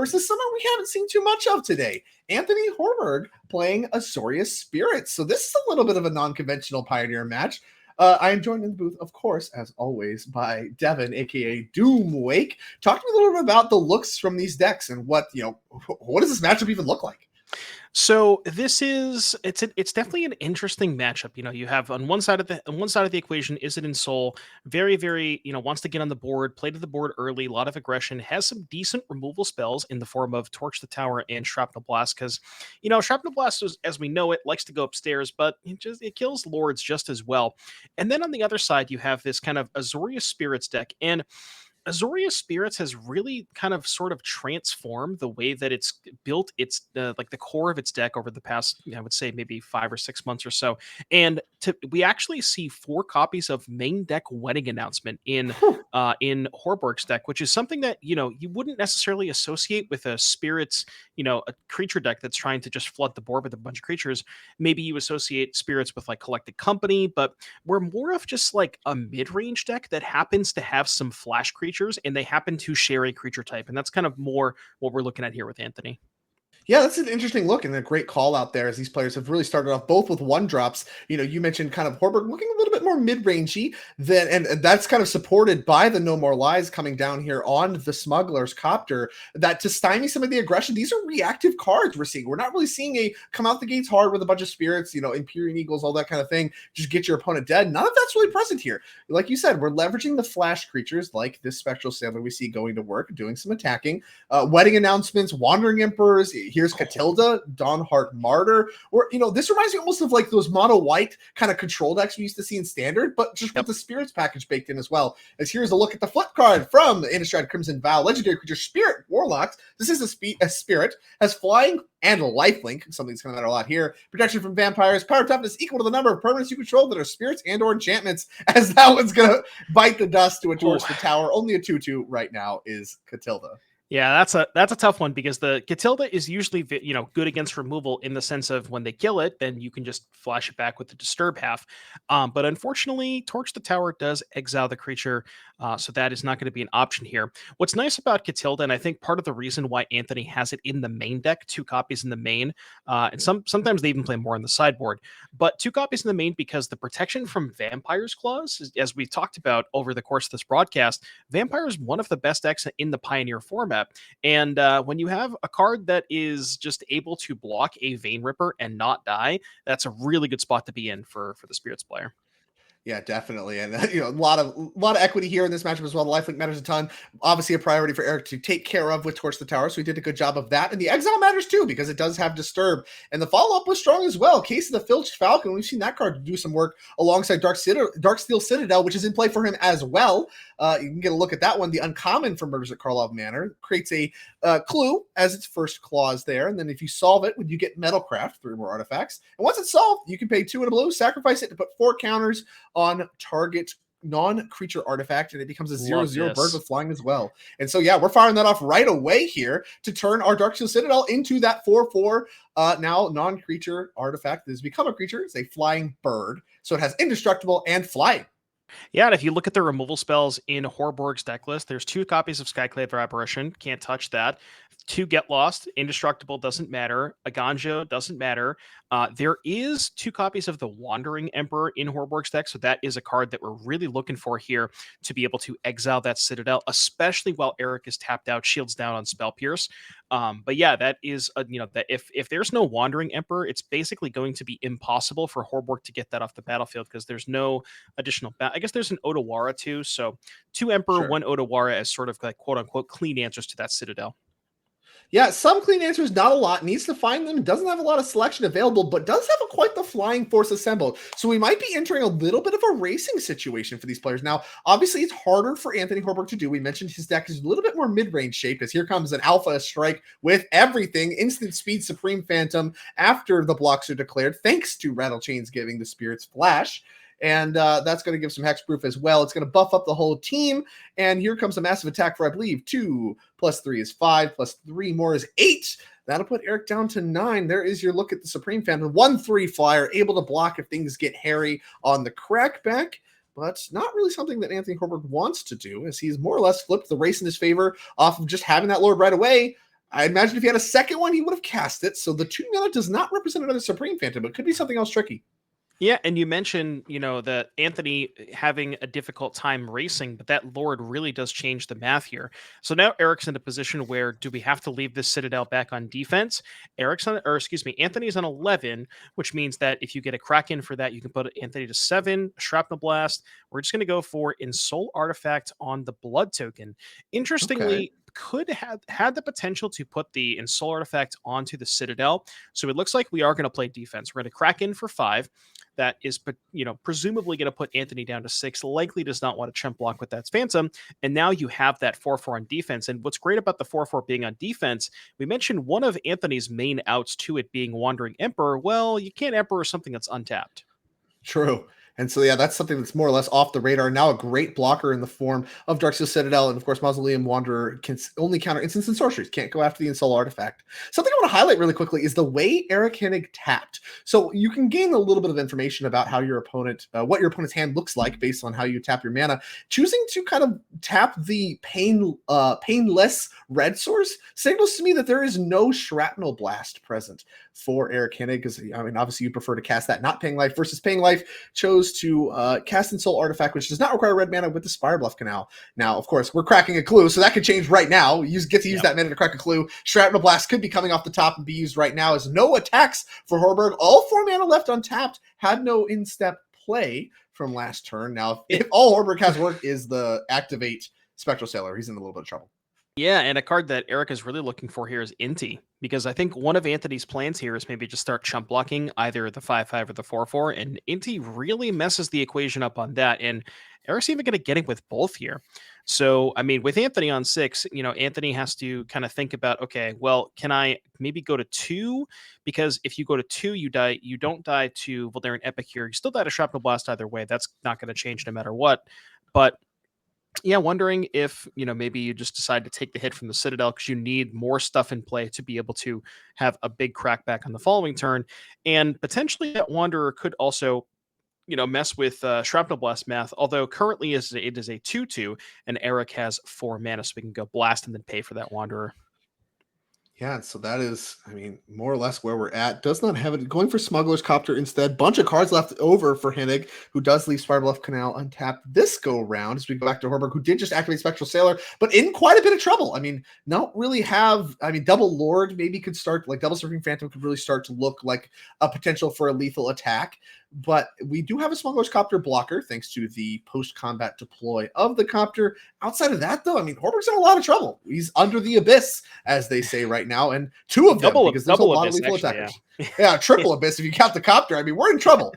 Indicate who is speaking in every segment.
Speaker 1: versus someone we haven't seen too much of today, Anthony Horberg playing Azorius Spirits. So this is a little bit of a non-conventional Pioneer match. I am joined in the booth, of course, as always, by Devin, aka Doomwake. Talk to me a little bit about the looks from these decks and what does this matchup even look like?
Speaker 2: So it's definitely an interesting matchup. You have on one side of the equation, Izzet Ensoul, very wants to get on the board, play to the board early, a lot of aggression, has some decent removal spells in the form of Torch the Tower and Shrapnel Blast, because Shrapnel Blast as we know it likes to go upstairs, but it kills lords just as well. And then on the other side, you have this kind of Azorius Spirits deck, and Azorius Spirits has really kind of sort of transformed the way that it's built its like the core of its deck over the past, I would say maybe 5 or 6 months or so. And we actually see 4 copies of main deck Wedding Announcement in Horberg's deck, which is something that you wouldn't necessarily associate with a Spirits, a creature deck that's trying to just flood the board with a bunch of creatures. Maybe you associate Spirits with like Collected Company, but we're more of just like a mid-range deck that happens to have some flash creatures, and they happen to share a creature type, and that's kind of more what we're looking at here with Anthony.
Speaker 1: Yeah, that's an interesting look and a great call out there, as these players have really started off both with one drops. You mentioned kind of Horberg looking a little bit more mid-rangey than, and that's kind of supported by the No More Lies coming down here on the Smuggler's Copter, that to stymie some of the aggression. These are reactive cards we're seeing. We're not really seeing a come out the gates hard with a bunch of spirits, Empyrean Eagles, all that kind of thing, just get your opponent dead. None of that's really present here. Like you said, we're leveraging the flash creatures like this Spectral Sailor we see going to work, doing some attacking. Wedding Announcements, Wandering Emperors, here's Catilda, Dawnheart Martyr, or this reminds me almost of like those mono white kind of control decks we used to see in Standard, but just with the Spirits package baked in as well. As here's a look at the flip card from Innistrad Crimson Vow, legendary creature Spirit Warlocks. This is a spirit, has flying and a lifelink, something that's going to matter a lot here. Protection from vampires, power toughness equal to the number of permanents you control that are spirits and or enchantments, as that one's going to bite the dust to a Torch the Tower. Only a 2/2 right now is Catilda.
Speaker 2: Yeah, that's a tough one, because the Catilda is usually good against removal in the sense of when they kill it, then you can just flash it back with the Disturb half. But unfortunately, Torch the Tower does exile the creature, so that is not going to be an option here. What's nice about Catilda, and I think part of the reason why Anthony has it in the main deck, 2 copies in the main, and sometimes they even play more on the sideboard, but 2 copies in the main, because the protection from Vampire's Claws, as we've talked about over the course of this broadcast, Vampire is one of the best decks in the Pioneer format. And when you have a card that is just able to block a Vein Ripper and not die, that's a really good spot to be in for the Spirits player.
Speaker 1: Yeah, definitely. And a lot of equity here in this matchup as well. The lifelink matters a ton. Obviously a priority for Eric to take care of with Torch the Tower. So he did a good job of that. And the exile matters too, because it does have Disturb. And the follow-up was strong as well. Case of the Filched Falcon. We've seen that card do some work alongside Darksteel Citadel, which is in play for him as well. You can get a look at that one. The uncommon from Murders at Karlov Manor creates a clue as its first clause there. And then if you solve it, you get Metalcraft, 3 more artifacts. And once it's solved, you can pay 2 in a blue, sacrifice it to put 4 counters on target non-creature artifact, and it becomes a 0/0 bird with flying as well. And so, yeah, we're firing that off right away here to turn our Darksteel Citadel into that 4/4 now non-creature artifact that has become a creature. It's a flying bird, so it has indestructible and flying.
Speaker 2: Yeah, and if you look at the removal spells in Horborg's deck list, there's 2 copies of Skyclave Apparition, can't touch that. 2 Get Lost, Indestructible doesn't matter. Aganjo doesn't matter. There is 2 copies of the Wandering Emperor in Horborg's deck, so that is a card that we're really looking for here to be able to exile that Citadel, especially while Eric is tapped out, shields down on Spell Pierce. But yeah, that is that if there's no Wandering Emperor, it's basically going to be impossible for Horborg to get that off the battlefield, because there's no additional. I guess there's an Otawara too, so 2 Emperor, sure. 1 Otawara as sort of like quote unquote clean answers to that Citadel.
Speaker 1: Yeah, some clean answers, not a lot. Needs to find them. Doesn't have a lot of selection available, but does have quite the flying force assembled. So we might be entering a little bit of a racing situation for these players. Now, obviously, it's harder for Anthony Horberg to do. We mentioned his deck is a little bit more mid-range shaped, as here comes an Alpha Strike with everything. Instant Speed Supreme Phantom after the blocks are declared, thanks to Rattlechains giving the Spirits Flash. And that's going to give some hexproof as well. It's going to buff up the whole team. And here comes a massive attack for, I believe, 2 + 3 is 5, + 3 more is 8. That'll put Eric down to 9. There is your look at the Supreme Phantom. 1/3 flyer, able to block if things get hairy on the crackback. But not really something that Anthony Horberg wants to do, as he's more or less flipped the race in his favor off of just having that Lord right away. I imagine if he had a second one, he would have cast it. So the 2 mana does not represent another Supreme Phantom, but could be something else tricky.
Speaker 2: Yeah, and you mentioned, that Anthony having a difficult time racing, but that Lord really does change the math here. So now Eric's in a position where do we have to leave this Citadel back on defense? Anthony's on 11, which means that if you get a Kraken for that, you can put Anthony to 7, Shrapnel Blast. We're just going to go for Ensoul Artifact on the Blood token.
Speaker 1: Okay.
Speaker 2: Interestingly, could have had the potential to put the Ensoul Artifact onto the Citadel. So it looks like we are going to play defense. We're going to Kraken for 5 that is, presumably going to put Anthony down to 6. Likely does not want to chump block with that Phantom. And now you have that 4/4 on defense. And what's great about the 4/4 being on defense, we mentioned one of Anthony's main outs to it being Wandering Emperor. Well, you can't Emperor something that's untapped.
Speaker 1: True. And so, yeah, that's something that's more or less off the radar. Now, a great blocker in the form of Darksteel Citadel. And of course, Mausoleum Wanderer can only counter instants and sorceries, can't go after the Ensoul Artifact. Something I want to highlight really quickly is the way Eric Hennig tapped. So, you can gain a little bit of information about how your opponent, what your opponent's hand looks like based on how you tap your mana. Choosing to kind of tap the painless red source signals to me that there is no Shrapnel Blast present for Eric Hennig, because obviously you prefer to cast that not paying life versus paying life. Chose to cast Ensoul Artifact, which does not require red mana with the Spirebluff Canal. Now, of course, we're cracking a clue, so that could change right now. You get to use that mana to crack a clue. Shrapnel Blast could be coming off the top and be used right now as no attacks for Horberg. All 4 mana left untapped, had no in-step play from last turn. Now, if all Horberg has worked is the activate Spectral Sailor, he's in a little bit of trouble.
Speaker 2: Yeah, and a card that Eric is really looking for here is Inti, because I think one of Anthony's plans here is maybe just start chump blocking either the 5/5 or the 4/4, and Inti really messes the equation up on that, and Eric's even going to get it with both here. So, with Anthony on 6, Anthony has to kind of think about, okay, well, can I maybe go to 2? Because if you go to 2, you don't die to Voldaren Epicure. You still die to Shrapnel Blast either way. That's not going to change no matter what. But yeah, wondering if, maybe you just decide to take the hit from the Citadel because you need more stuff in play to be able to have a big crackback on the following turn. And potentially that Wanderer could also, mess with Shrapnel Blast math, although currently it is a 2/2, and Eric has 4 mana, so we can go blast and then pay for that Wanderer.
Speaker 1: Yeah, so that is, more or less where we're at. Does not have it. Going for Smuggler's Copter instead. Bunch of cards left over for Hennig, who does leave Spirebluff Canal untapped this go round as we go back to Horberg, who did just activate Spectral Sailor, but in quite a bit of trouble. Not really have, Double Lord maybe could start, like Double Supreme Phantom could really start to look like a potential for a lethal attack. But we do have a Smuggler's Copter blocker thanks to the post-combat deploy of the Copter. Outside of that, though, Horberg's in a lot of trouble. He's under the abyss, as they say right now, and 2 of them, because there's a lot of lethal attackers. Yeah, triple abyss if you count the Copter. We're in trouble.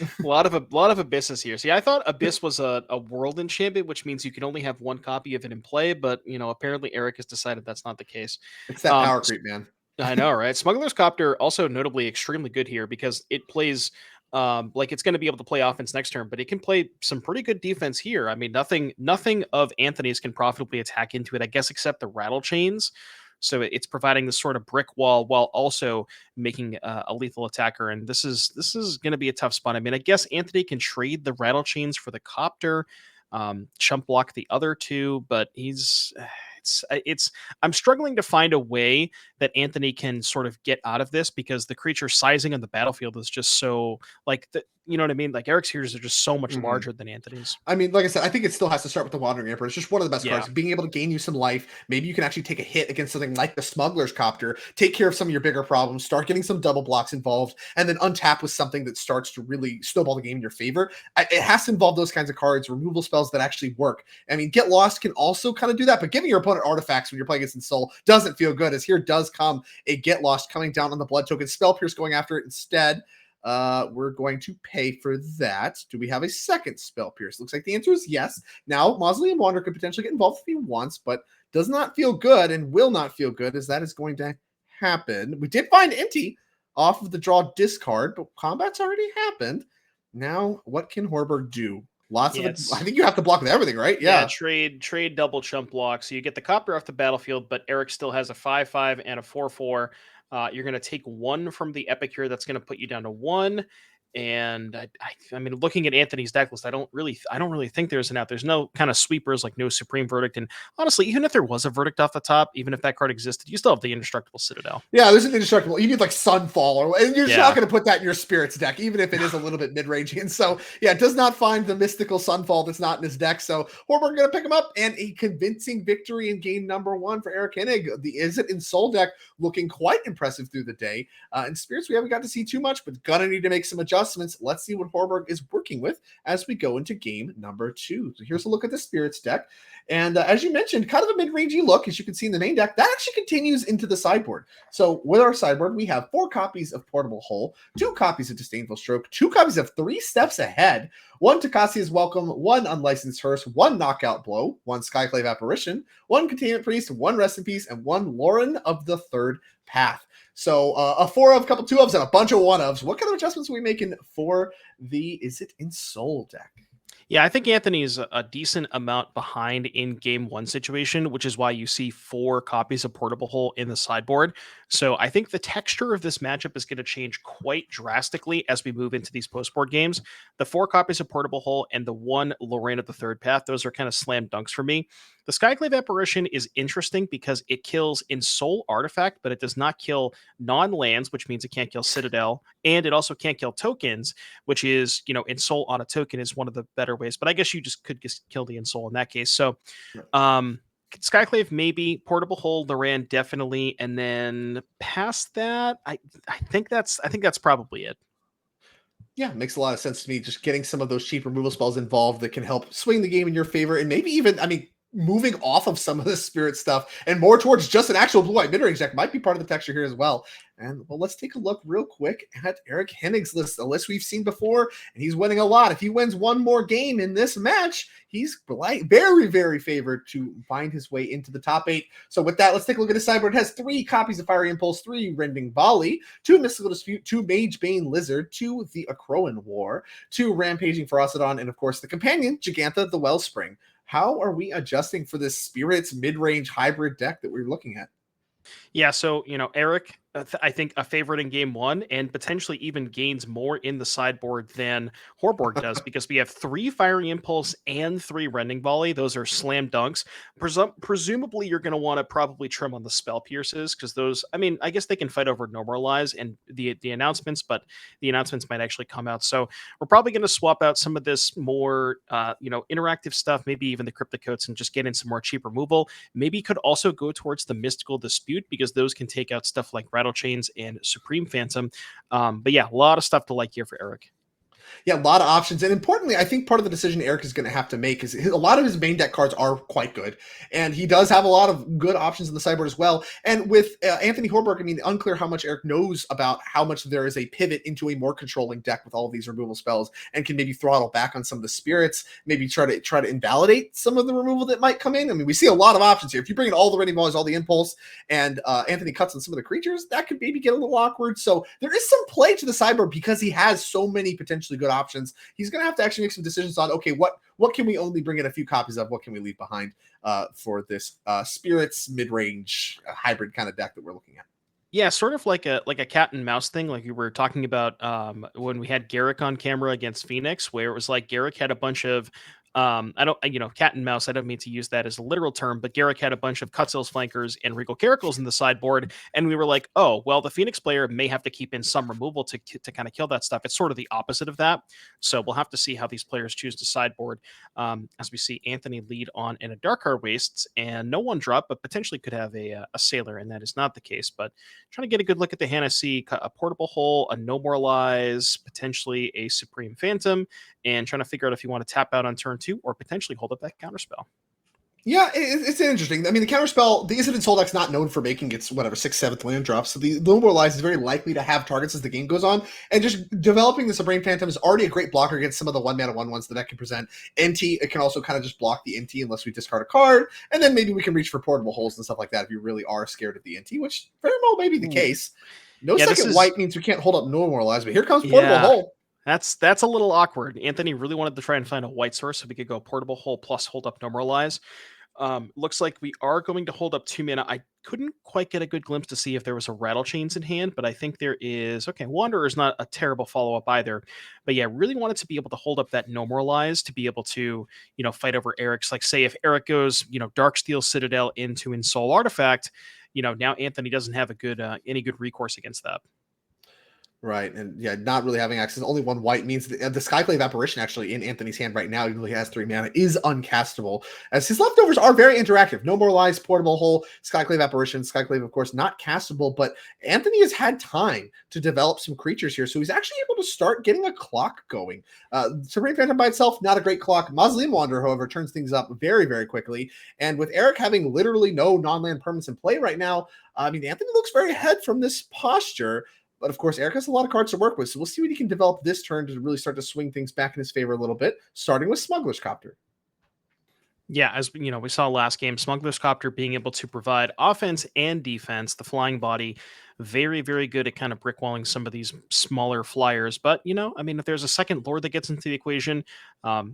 Speaker 2: A lot of abysses here. See, I thought abyss was a world enchantment, which means you can only have 1 copy of it in play, but apparently Eric has decided that's not the case.
Speaker 1: It's that power creep, man.
Speaker 2: I know, right? Smuggler's Copter also notably extremely good here because it plays like it's going to be able to play offense next turn, but it can play some pretty good defense here. Nothing of Anthony's can profitably attack into it, I guess, except the Rattle Chains. So it's providing this sort of brick wall while also making a lethal attacker. And this is going to be a tough spot. I guess Anthony can trade the Rattle Chains for the Copter, chump block the other 2, but I'm struggling to find a way that Anthony can sort of get out of this because the creature sizing on the battlefield is just so you know what I mean? Like Eric's heroes are just so much larger than Anthony's.
Speaker 1: Like I said, I think it still has to start with the Wandering Emperor. It's just one of the best cards. Being able to gain you some life. Maybe you can actually take a hit against something like the Smuggler's Copter, take care of some of your bigger problems, start getting some double blocks involved, and then untap with something that starts to really snowball the game in your favor. It has to involve those kinds of cards, removal spells that actually work. Get Lost can also kind of do that, but giving your opponent artifacts when you're playing against Ensoul doesn't feel good, as here does come a Get Lost coming down on the Blood token. Spell Pierce going after it instead. We're going to pay for that. Do we have a second Spell Pierce? Looks like the answer is yes. Now, Mausoleum Wanderer could potentially get involved if he wants, but does not feel good and will not feel good, as that is going to happen. We did find Inti off of the draw discard, but combat's already happened. Now, what can Horberg do? I think you have to block with everything, right?
Speaker 2: Yeah. Trade double chump block. So you get the Copter off the battlefield, but Eric still has a 5/5 and a 4/4. You're going to take 1 from the Epicure. That's going to put you down to 1. And I mean, looking at Anthony's deck list, I don't really think there's an out. There's no kind of sweepers, like no Supreme Verdict. And honestly, even if there was a Verdict off the top, even if that card existed, you still have the Indestructible Citadel.
Speaker 1: Yeah, there's an indestructible. You need like Sunfall, and you're just
Speaker 2: Yeah.
Speaker 1: not going to put that in your Spirits deck, even if it is a little bit mid-rangey. And so, yeah, it does not find the mystical Sunfall that's not in his deck. So Horberg going to pick him up, and a convincing victory in game number 1 for Eric Hennig. The Izzet in Soul deck looking quite impressive through the day. In Spirits, we haven't got to see too much, but gonna need to make some adjustments. Let's see what Horberg is working with as we go into game number 2. So here's a look at the Spirits deck. And as you mentioned, kind of a mid-rangey look, as you can see in the main deck. That actually continues into the sideboard. So with our sideboard, we have 4 copies of Portable Hull, 2 copies of Disdainful Stroke, 2 copies of 3 Steps Ahead, 1 Takacia's Welcome, 1 Unlicensed Hearse, 1 Knockout Blow, 1 Skyclave Apparition, 1 Containment Priest, 1 Rest in Peace, and 1 Lauren of the Third Path. So a 4 of, couple 2 ofs, and a bunch of 1 ofs. What kind of adjustments are we making for the Izzet in Soul deck?
Speaker 2: Yeah, I think Anthony's a decent amount behind in game 1 situation, which is why you see 4 copies of Portable Hull in the sideboard. So I think the texture of this matchup is going to change quite drastically as we move into these post-board games. The 4 copies of Portable Hull and the 1 Lorraine of the Third Path, those are kind of slam dunks for me. The Skyclave Apparition is interesting because it kills in Soul Artifact, but it does not kill non-lands, which means it can't kill Citadel, and it also can't kill tokens, which is, in Soul on a token is one of the better ways. But I guess you could just kill the in Soul in that case. So, Skyclave maybe, Portable Hull, Loran definitely, and then past that, I think that's probably it.
Speaker 1: Yeah, makes a lot of sense to me. Just getting some of those cheap removal spells involved that can help swing the game in your favor, and maybe even, moving off of some of the Spirit stuff and more towards just an actual blue-white mid-range deck might be part of the texture here as well. And well, let's take a look real quick at Eric Hennig's list, a list we've seen before, and he's winning a lot. If he wins one more game in this match, he's very, very favored to find his way into the top 8. So with that, let's take a look at his sideboard. It has 3 copies of Fiery Impulse, 3 Rending Volley, 2 Mystical Dispute, 2 Magebane Lizard, 2 the Akroan War, 2 Rampaging Ferocidon, and of course the companion, Jegantha the Wellspring. How are we adjusting for this Spirits mid-range hybrid deck that we're looking at?
Speaker 2: Yeah, so Eric, I think a favorite in game 1, and potentially even gains more in the sideboard than Horborg does, because we have 3 Fiery Impulse and 3 Rending Volley. Those are slam dunks. Presumably, you're going to want to probably trim on the Spell Pierces, because those, I guess they can fight over Normalize and the announcements, but the announcements might actually come out. So we're probably going to swap out some of this more, interactive stuff, maybe even the Cryptic Coats, and just get in some more cheap removal. Maybe could also go towards the Mystical Dispute, because those can take out stuff like Rattle Chains and Supreme Phantom. But yeah, a lot of stuff to like here for Eric.
Speaker 1: Yeah, a lot of options. And importantly, I think part of the decision Eric is going to have to make is a lot of his main deck cards are quite good. And he does have a lot of good options in the sideboard as well. And with Anthony Horberg, unclear how much Eric knows about how much there is a pivot into a more controlling deck with all of these removal spells, and can maybe throttle back on some of the Spirits, maybe try to invalidate some of the removal that might come in. We see a lot of options here. If you bring in all the Rending Volleys, all the Impulse, and Anthony cuts on some of the creatures, that could maybe get a little awkward. So there is some play to the sideboard because he has so many potentially good options. He's going to have to actually make some decisions on, okay, what can we only bring in a few copies of? What can we leave behind for this Spirits mid-range hybrid kind of deck that we're looking at?
Speaker 2: Yeah, sort of like a cat and mouse thing, like we were talking about when we had Garrick on camera against Phoenix, where it was like Garrick had a bunch of cat and mouse. I don't mean to use that as a literal term, but Garrick had a bunch of Cutsil's Flankers and Regal Caracals in the sideboard, and we were like, oh, well, the Phoenix player may have to keep in some removal to kind of kill that stuff. It's sort of the opposite of that. So we'll have to see how these players choose to sideboard, as we see Anthony lead on in a Darkheart Wastes and no 1-drop, but potentially could have a Sailor, and that is not the case. But trying to get a good look at the Hennessy, a Portable Hull, a No More Lies, potentially a Supreme Phantom, and trying to figure out if you want to tap out on turn 2 or potentially hold up that counterspell.
Speaker 1: Yeah, it's interesting. The counterspell, the Izzet in Soul deck's not known for making its, 6th, 7th land drops, so the No More Lies is very likely to have targets as the game goes on, and just developing the Supreme Phantom is already a great blocker against some of the 1-mana 1/1s the deck can present. NT, it can also kind of just block the NT unless we discard a card, and then maybe we can reach for Portable Hulls and stuff like that if you really are scared of the NT, which very well may be the case. No second white means we can't hold up No More Lies, but here comes Portable Hull.
Speaker 2: That's a little awkward. Anthony really wanted to try and find a white source so we could go Portable Hull plus hold up No More Lies. Looks like we are going to hold up 2 mana. I couldn't quite get a good glimpse to see if there was a Rattle Chains in hand, but I think there is. Okay, Wanderer is not a terrible follow up either. But yeah, really wanted to be able to hold up that No Moralize to be able to, fight over Eric's. Like, say, if Eric goes, Darksteel Citadel into Ensoul Artifact, now Anthony doesn't have a good any good recourse against that.
Speaker 1: Right, and yeah, not really having access. Only one white means the Skyclave Apparition actually in Anthony's hand right now, even though he has 3 mana, is uncastable. As his leftovers are very interactive. No More Lies, Portable Hole, Skyclave Apparition. Skyclave, of course, not castable, but Anthony has had time to develop some creatures here, so he's actually able to start getting a clock going. Supreme Phantom by itself, not a great clock. Mausoleum Wanderer, however, turns things up very, very quickly. And with Eric having literally no non-land permanents in play right now, I mean, Anthony looks very ahead from this posture. But of course, Eric has a lot of cards to work with, so we'll see what he can develop this turn to really start to swing things back in his favor a little bit, starting with Smuggler's Copter.
Speaker 2: Yeah, as we saw last game, Smuggler's Copter being able to provide offense and defense. The flying body, very, very good at kind of brickwalling some of these smaller flyers. But I mean, if there's a second Lord that gets into the equation,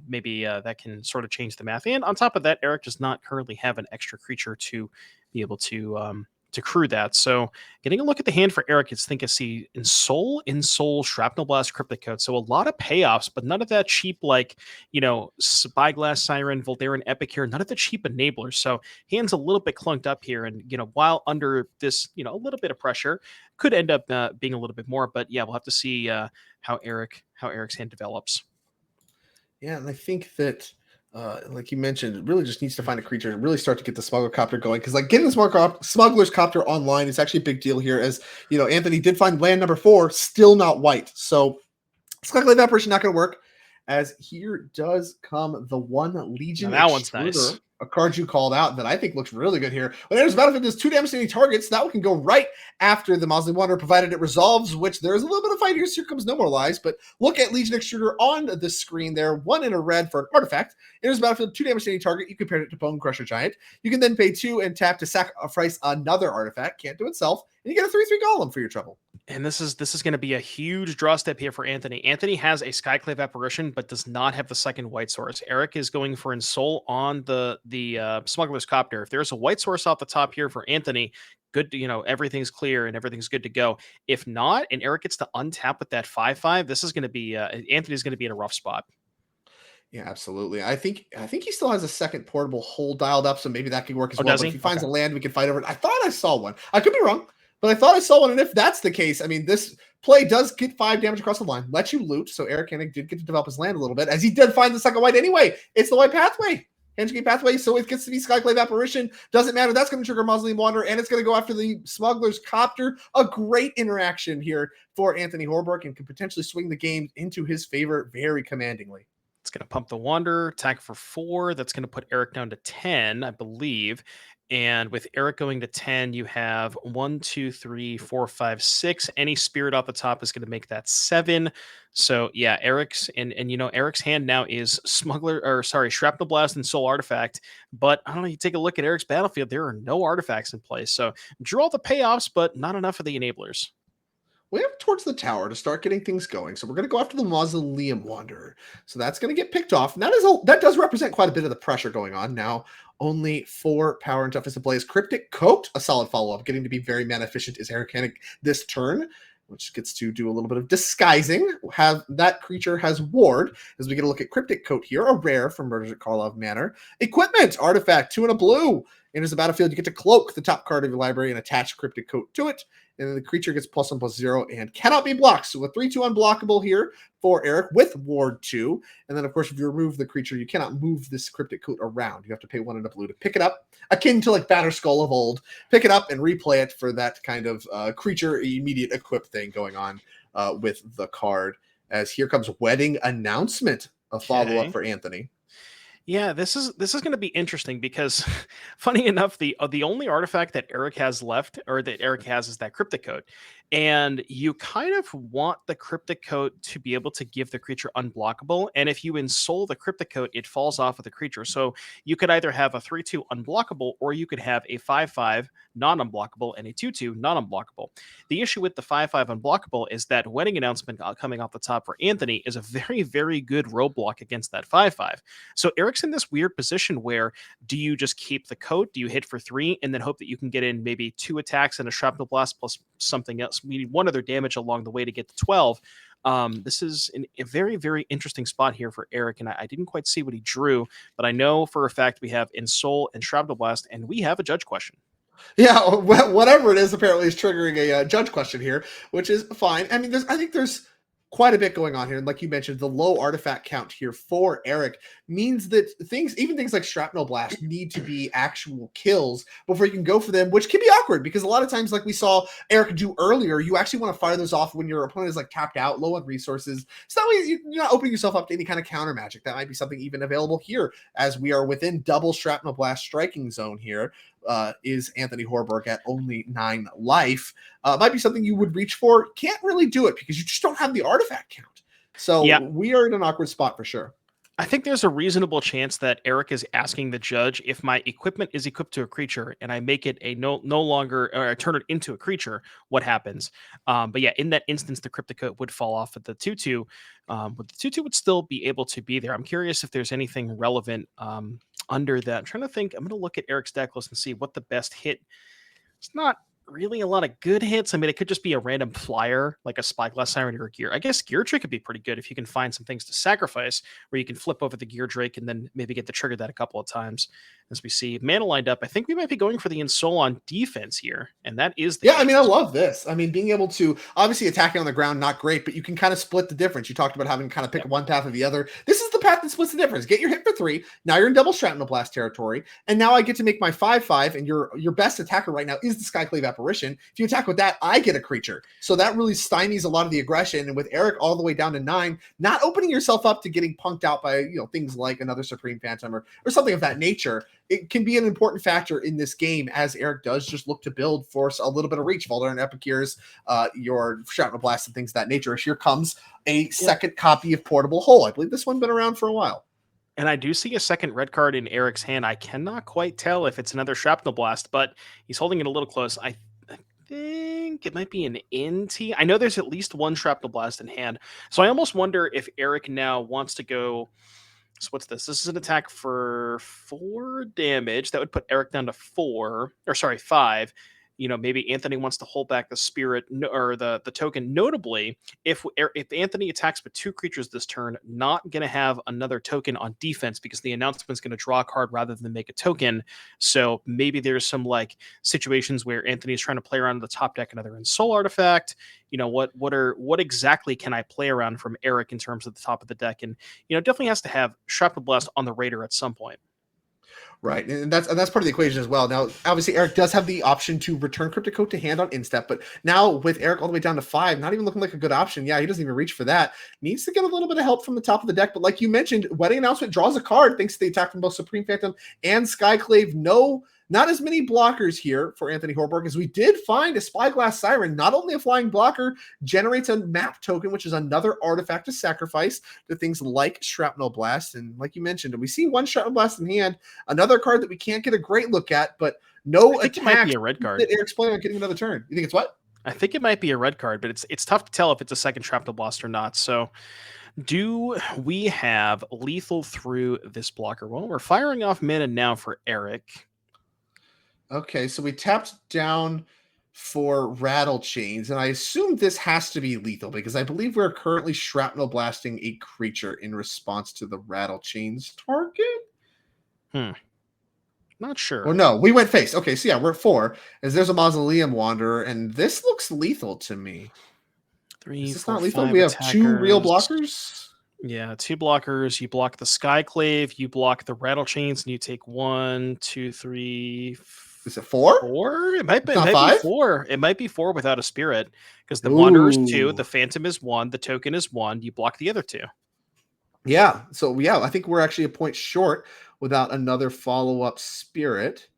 Speaker 2: maybe that can sort of change the math. And on top of that, Eric does not currently have an extra creature to be able to crew that. So getting a look at the hand for Eric is think I see Ensoul, Shrapnel Blast, Cryptic Coat. So a lot of payoffs, but none of that cheap like, Spyglass Siren, Voldarin Epic here, none of the cheap enablers. So hand's a little bit clunked up here. And, while under this, a little bit of pressure, could end up being a little bit more. But yeah, we'll have to see how Eric's hand develops.
Speaker 1: Yeah, and I think that like you mentioned, it really just needs to find a creature and really start to get the Smuggler Copter going. Because like getting the Smuggler's Copter online is actually a big deal here. As Anthony did find land number 4, still not white. So Skyclave Apparition not going to work. As here does come the one Legion
Speaker 2: Now that one's
Speaker 1: Extruder,
Speaker 2: nice.
Speaker 1: a card you called out that I think looks really good here. When enters battlefield, does 2 damage to any targets. That one can go right after the Mausoleum Wanderer, provided it resolves, which there's a little bit of fight here. So here comes No More Lies, but look at Legion Extruder on the screen there. 1 in a red for an artifact. Enters battlefield, 2 damage to any target. You compared it to Bone Crusher Giant. You can then pay 2 and tap to sacrifice another artifact. Can't do itself. And you get a 3/3 Golem for your trouble.
Speaker 2: And this is going to be a huge draw step here for Anthony. Anthony has a Skyclave Apparition, but does not have the second white source. Eric is going for Ensoul on the Smuggler's Copter. If there's a white source off the top here for Anthony, good. Everything's clear and everything's good to go. If not, and Eric gets to untap with that 5/5, this is going to be Anthony's going to be in a rough spot.
Speaker 1: Yeah, absolutely. I think he still has a second Portable Hole dialed up, so maybe that can work as well.
Speaker 2: Does
Speaker 1: But
Speaker 2: he?
Speaker 1: if he finds
Speaker 2: Okay.
Speaker 1: a land, we can fight over it. I thought I saw one. I could be wrong. But I thought I saw one, and if that's the case, I mean, this play does get 5 damage across the line, let you loot. So Eric Hennig did get to develop his land a little bit, as he did find the second white anyway. It's the white pathway, Handshake pathway. So it gets to be Skyclave Apparition. Doesn't matter. That's going to trigger Mausoleum Wanderer, and it's going to go after the Smuggler's Copter. A great interaction here for Anthony Horbrook, and can potentially swing the game into his favor very commandingly.
Speaker 2: It's going to pump the Wanderer, attack for 4. That's going to put Eric down to 10, I believe. And with Eric going to 10, you have 1, 2, 3, 4, 5, 6. Any spirit off the top is going to make that 7. So yeah, Eric's and Eric's hand now is Shrapnel Blast and Soul Artifact. But I don't know, you take a look at Eric's battlefield, there are no artifacts in place. So drew all the payoffs, but not enough of the enablers.
Speaker 1: We have towards the tower to start getting things going. So we're going to go after the Mausoleum Wanderer. So that's going to get picked off. And that does represent quite a bit of the pressure going on. Now, only 4 power and toughness in play is Cryptic Coat, a solid follow-up, getting to be very mana efficient is Eric Hennig this turn, which gets to do a little bit of disguising. That creature has Ward, as we get a look at Cryptic Coat here, a rare from Murders at Karlov Manor. Equipment, artifact, 2 and a blue. Enters the battlefield, you get to cloak the top card of your library and attach Cryptic Coat to it. And then the creature gets +1/+0 and cannot be blocked. So a 3/2 unblockable here for Eric with Ward 2. And then, of course, if you remove the creature, you cannot move this Cryptic Coat around. You have to pay 1 and a blue to pick it up, akin to like Batterskull of old. Pick it up and replay it for that kind of creature immediate equip thing going on with the card. As here comes Wedding Announcement, a follow-up for Anthony.
Speaker 2: Yeah, this is going to be interesting because, funny enough, the only artifact that Eric has left, or that Eric has, is that Cryptic Coat, and you kind of want the Cryptic Coat to be able to give the creature unblockable. And if you ensoul the Cryptic Coat, it falls off of the creature. So you could either have a 3/2 unblockable, or you could have a 5/5 non-unblockable and a 2/2 non-unblockable. The issue with the 5/5 unblockable is that Wedding Announcement coming off the top for Anthony is a very, very good roadblock against that 5/5. So Eric Eric's in this weird position where do you just keep the coat? Do you hit for 3 and then hope that you can get in maybe 2 attacks and a shrapnel blast plus something else? We need 1 other damage along the way to get to 12. This is a very, very interesting spot here for Eric, and I didn't quite see what he drew, but I know for a fact we have Ensoul and Shrapnel Blast, and we have a judge question.
Speaker 1: Yeah, whatever it is, apparently is triggering a judge question here, which is fine. I mean, I think there's quite a bit going on here, and like you mentioned, the low artifact count here for Eric means that even things like Shrapnel Blast, need to be actual kills before you can go for them, which can be awkward because a lot of times, like we saw Eric do earlier, you actually want to fire those off when your opponent is like tapped out, low on resources, so that way you're not opening yourself up to any kind of counter magic. That might be something even available here, as we are within double Shrapnel Blast striking zone here. Is Anthony Horberg at only 9 life. Might be something you would reach for. Can't really do it because you just don't have the artifact count. So yeah, we are in an awkward spot for sure.
Speaker 2: I think there's a reasonable chance that Eric is asking the judge if my equipment is equipped to a creature and I make it a no longer, or I turn it into a creature, what happens? But yeah, in that instance, the Cryptocoat would fall off at the 2/2. But the 2/2 would still be able to be there. I'm curious if there's anything relevant under that. I'm trying to think. I'm going to look at Eric's deck list and see what the best hit. It's not really a lot of good hits. I mean, it could just be a random flyer like a Spyglass Siren or a Gear. I guess Gear Drake could be pretty good if you can find some things to sacrifice where you can flip over the Gear Drake and then maybe get to trigger that a couple of times. As we see mana lined up, I think we might be going for the Ensoul on defense here, and that is the
Speaker 1: I mean, I love this. I mean, being able to obviously attacking on the ground, not great, but you can kind of split the difference. You talked about having to kind of pick one path or the other. This is the path that splits the difference. Get your hit for 3. Now you're in double Shrapnel Blast territory, and now I get to make my 5/5, and your best attacker right now is the Skyclave Apparition. If you attack with that, I get a creature. So that really stymies a lot of the aggression. And with Eric all the way down to 9, not opening yourself up to getting punked out by things like another Supreme Phantom or something of that nature, it can be an important factor in this game, as Eric does just look to build for a little bit of reach. Valder and Epicure's, your Shrapnel Blast and things of that nature. Here comes a second copy of Portable Hole. I believe this one's been around for a while.
Speaker 2: And I do see a second red card in Eric's hand. I cannot quite tell if it's another Shrapnel Blast, but he's holding it a little close. I think it might be an NT. I know there's at least one Shrapnel Blast in hand. So I almost wonder if Eric now wants to go. So what's this? This is an attack for 4 damage. That would put Eric down to 5. Maybe Anthony wants to hold back the spirit or the token. Notably, if Anthony attacks with 2 creatures this turn, not going to have another token on defense because the announcement's going to draw a card rather than make a token. So maybe there's some like situations where Anthony's trying to play around the top deck another Ensoul artifact. What exactly can I play around from Eric in terms of the top of the deck? And definitely has to have Shrapnel Blast on the radar at some point.
Speaker 1: Right, and that's part of the equation as well. Now, obviously, Eric does have the option to return Cryptocoat to hand on instep, but now with Eric all the way down to 5, not even looking like a good option. Yeah, he doesn't even reach for that. Needs to get a little bit of help from the top of the deck, but like you mentioned, Wedding Announcement draws a card thanks to the attack from both Supreme Phantom and Skyclave. Not as many blockers here for Anthony Horberg, as we did find a Spyglass Siren, not only a flying blocker, generates a map token, which is another artifact to sacrifice to things like Shrapnel Blast. And like you mentioned, we see one Shrapnel Blast in hand, another card that we can't get a great look at, but no attack.
Speaker 2: It might be a red card.
Speaker 1: That Eric's planning on getting another turn. You think it's what?
Speaker 2: I think it might be a red card, but it's tough to tell if it's a second Shrapnel Blast or not. So do we have lethal through this blocker? Well, we're firing off mana now for Eric.
Speaker 1: Okay, so we tapped down for Rattle Chains, and I assume this has to be lethal because I believe we're currently Shrapnel Blasting a creature in response to the Rattle Chains target.
Speaker 2: Not sure.
Speaker 1: Well, no, we went face. Okay, so yeah, we're at 4, as there's a Mausoleum Wanderer, and this looks lethal to me.
Speaker 2: 3,
Speaker 1: Is this
Speaker 2: 4,
Speaker 1: not lethal?
Speaker 2: 5
Speaker 1: We have
Speaker 2: attackers.
Speaker 1: 2 real blockers?
Speaker 2: Yeah, 2 blockers. You block the Skyclave, you block the Rattle Chains, and you take 1, 2, 3.
Speaker 1: Is it 4?
Speaker 2: 4? It might be 4. It might be 4 without a spirit because the Wanderer is 2, the Phantom is 1, the token is 1. You block the other 2.
Speaker 1: Yeah. So yeah, I think we're actually a point short without another follow-up spirit.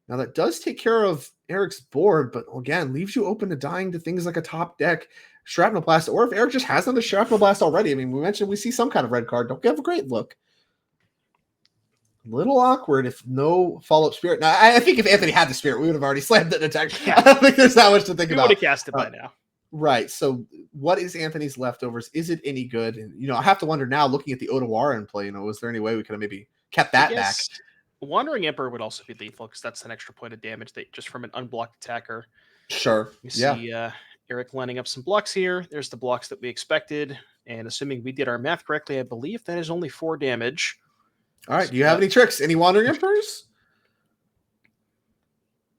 Speaker 1: Now that does take care of Eric's board, but again, leaves you open to dying to things like a top deck Shrapnel Blast, or if Eric just has another Shrapnel Blast already. I mean, we mentioned we see some kind of red card. Don't have a great look. Little awkward if no follow-up spirit. Now, I think if Anthony had the spirit, we would have already slammed it in attack. Yeah. I don't think there's that much to think about.
Speaker 2: We would have cast it by now.
Speaker 1: Right. So what is Anthony's leftovers? Is it any good? And, I have to wonder now, looking at the Otawara in play, is there any way we could have maybe kept
Speaker 2: I
Speaker 1: that back.
Speaker 2: guess Wandering Emperor would also be lethal because that's an extra point of damage that just from an unblocked attacker.
Speaker 1: Sure.
Speaker 2: You
Speaker 1: Yeah.
Speaker 2: see Eric lining up some blocks here. There's the blocks that we expected. And assuming we did our math correctly, I believe that is only 4 damage.
Speaker 1: All right. Do you have any tricks? Any Wandering Emperors?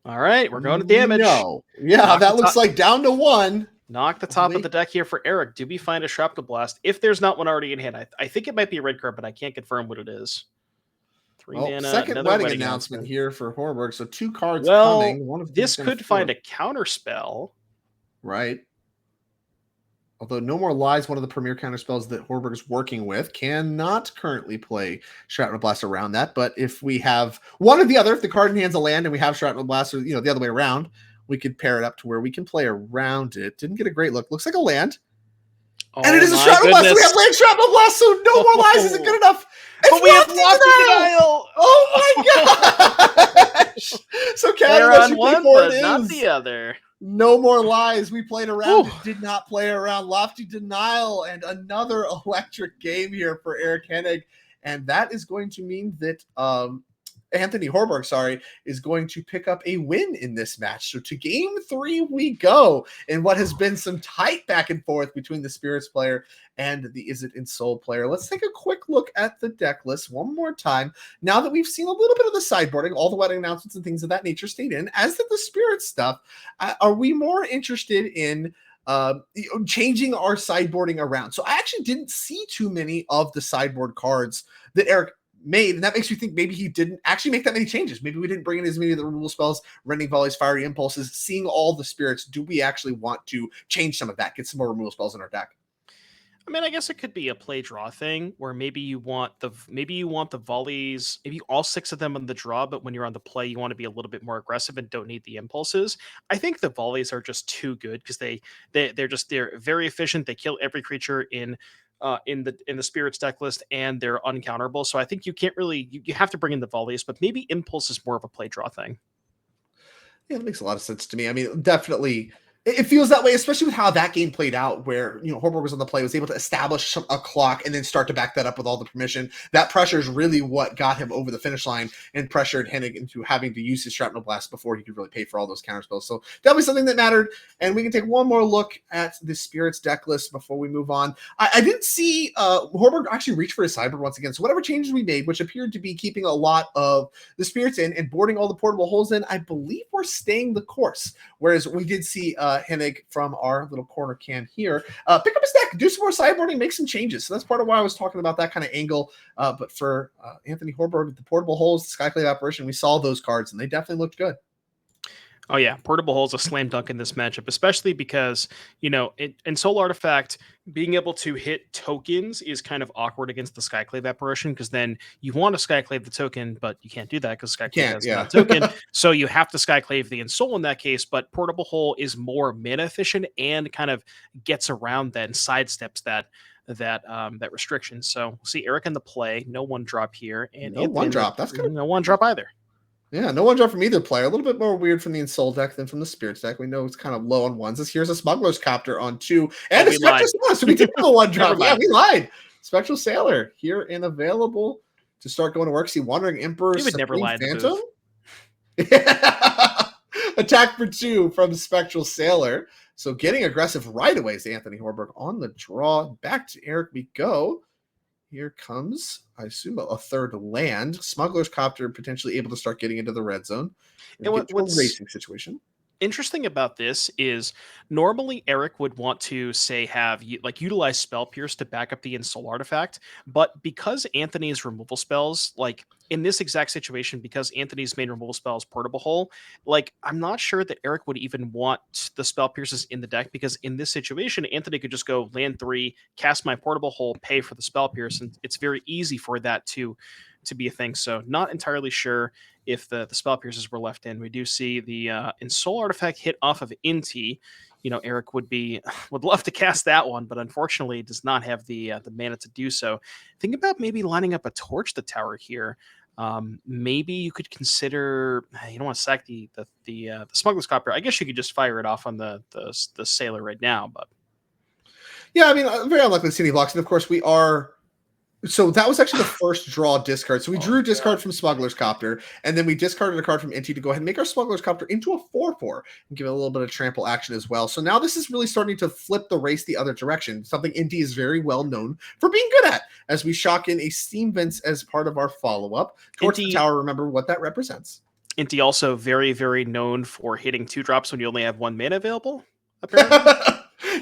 Speaker 2: All right. We're going to damage.
Speaker 1: No. Yeah, that looks like down to 1.
Speaker 2: Knock the top of the deck here for Eric. Do we find a Shrapnel Blast? If there's not one already in hand, I think it might be a red card, but I can't confirm what it is. 3 mana.
Speaker 1: Second wedding announcement here for Horberg. So 2 cards
Speaker 2: well,
Speaker 1: coming. One of
Speaker 2: this could find a counter spell.
Speaker 1: Right. Although No More Lies, one of the premier counter spells that Horberg is working with, cannot currently play Shrapnel Blast around that. But if we have one or the other, if the card in hand's a land and we have Shrapnel Blast, or the other way around, we could pair it up to where we can play around it. Didn't get a great look. Looks like a land. And it is a Shrapnel Blast. So we have land Shrapnel Blast, so No More Lies isn't good enough.
Speaker 2: But we have Lofty Denial.
Speaker 1: Oh my gosh. So
Speaker 2: Canada on one, but not the other.
Speaker 1: No More Lies. We played around. Did not play around. Lofty Denial and another electric game here for Eric Hennig. And that is going to mean that Anthony Horberg, is going to pick up a win in this match. So to game 3 we go in what has been some tight back and forth between the Spirits player and the Izzet Ensouled player. Let's take a quick look at the deck list one more time. Now that we've seen a little bit of the sideboarding, all the wedding announcements and things of that nature stayed in, as did the Spirits stuff, are we more interested in changing our sideboarding around? So I actually didn't see too many of the sideboard cards that Eric made, and that makes me think maybe he didn't actually make that many changes. Maybe we didn't bring in as many of the removal spells, Rending Volleys, Fiery Impulses. Seeing all the Spirits, do we actually want to change some of that, get some more removal spells in our deck?
Speaker 2: I mean, I guess it could be a play draw thing where maybe you want the volleys, maybe all 6 of them on the draw, but when you're on the play, you want to be a little bit more aggressive and don't need the impulses. I think the volleys are just too good because they're very efficient. They kill every creature in the Spirits deck list, and they're uncounterable. So I think you can't really you have to bring in the volleys, but maybe impulse is more of a play draw thing.
Speaker 1: Yeah, it makes a lot of sense to me. I mean, definitely it feels that way, especially with how that game played out, where Horberg was on the play, was able to establish a clock and then start to back that up with all the permission. That pressure is really what got him over the finish line and pressured Hennig into having to use his Shrapnel Blast before he could really pay for all those counter spells. So that was something that mattered. And we can take one more look at the Spirits deck list before we move on. I didn't see Horberg actually reach for his sideboard once again. So whatever changes we made, which appeared to be keeping a lot of the Spirits in and boarding all the portable holes in, I believe we're staying the course. Whereas we did see Hennig from our little corner cam here pick up his deck, do some more sideboarding, make some changes. So that's part of why I was talking about that kind of angle. But for Anthony Horberg, the portable holes, the Skyclave Apparition, we saw those cards and they definitely looked good.
Speaker 2: Oh yeah, Portable Hole is a slam dunk in this matchup, especially because, in Soul Artifact, being able to hit tokens is kind of awkward against the Skyclave Apparition, because then you want to Skyclave the token, but you can't do that because Skyclave has no token. So you have to Skyclave the Ensoul in that case, but Portable Hole is more mana efficient and kind of gets around that and sidesteps that restriction. So we'll see Eric in the play, no 1-drop here. And
Speaker 1: no 1-drop. That's good.
Speaker 2: No 1-drop either.
Speaker 1: Yeah, no 1-drop from either player. A little bit more weird from the Ensoul deck than from the Spirits deck. We know it's kind of low on 1s. Here's a Smuggler's Copter on 2. And a Spectral Sailor. So we did have a 1-drop. Yeah, we lied. Spectral Sailor here and available to start going to work. See Wandering Emperor.
Speaker 2: We would never lie.
Speaker 1: Phantom. Attack for 2 from Spectral Sailor. So getting aggressive right away is Anthony Horberg on the draw. Back to Eric we go. Here comes, I assume, a third land. Smuggler's Copter potentially able to start getting into the red zone. And what's a racing situation.
Speaker 2: Interesting about this is normally Eric would want to say utilize Spell Pierce to back up the Ensoul Artifact, but because Anthony's removal spells, like in this exact situation, because Anthony's main removal spell is Portable Hole, I'm not sure that Eric would even want the Spell Pierces in the deck, because in this situation, Anthony could just go land 3, cast my Portable Hole, pay for the Spell Pierce, and it's very easy for that to be a thing. So not entirely sure if the Spell Pierces were left in. We do see the Ensoul Artifact hit off of Inti. Eric would love to cast that one, but unfortunately does not have the mana to do so. Think about maybe lining up a Torch the Tower here. Maybe you could consider, you don't want to sack the Smuggler's Copter. I guess you could just fire it off on the Sailor right now, but
Speaker 1: yeah, I mean, very unlikely to see any blocks. And of course, we are So that was actually the first draw discard. So we drew a discard
Speaker 3: God.
Speaker 1: from Smuggler's Copter, and then we discarded a card from Inti to go ahead and make our Smuggler's Copter into a 4/4 and give it a little bit of trample action as well. So now this is really starting to flip the race the other direction, something Inti is very well known for being good at, as we shock in a Steam Vents as part of our follow-up. Towards the tower, remember what that represents.
Speaker 2: Inti also very, very known for hitting 2-drops when you only have 1 mana available, apparently.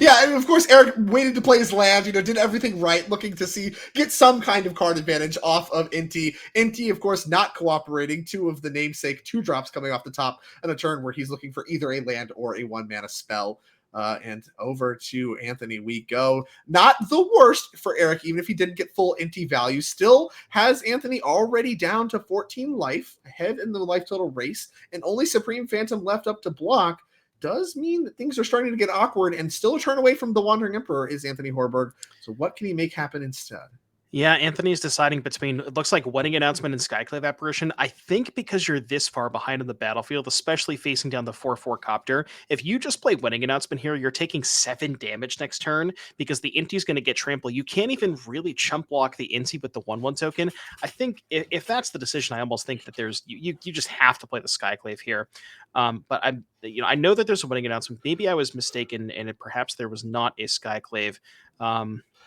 Speaker 1: Yeah, and of course Eric waited to play his land, did everything right, looking to get some kind of card advantage off of Inti. Inti, of course, not cooperating. 2 of the namesake 2-drops coming off the top of a turn where he's looking for either a land or a 1-mana spell. And over to Anthony we go. Not the worst for Eric, even if he didn't get full Inti value. Still has Anthony already down to 14 life, ahead in the life total race, and only Supreme Phantom left up to block. Does mean that things are starting to get awkward, and still a turn away from the Wandering Emperor is Anthony Horberg. So what can he make happen instead?
Speaker 2: Yeah, Anthony's deciding between, it looks like, Wedding Announcement and Skyclave Apparition. I think because you're this far behind on the battlefield, especially facing down the 4/4 Copter, if you just play Wedding Announcement here, you're taking 7 damage next turn because the Inti's going to get trampled. You can't even really chump block the Inti with the 1/1 token. I think if that's the decision, I almost think that there's you just have to play the Skyclave here. But I know that there's a Wedding Announcement. Maybe I was mistaken, and perhaps there was not a Skyclave.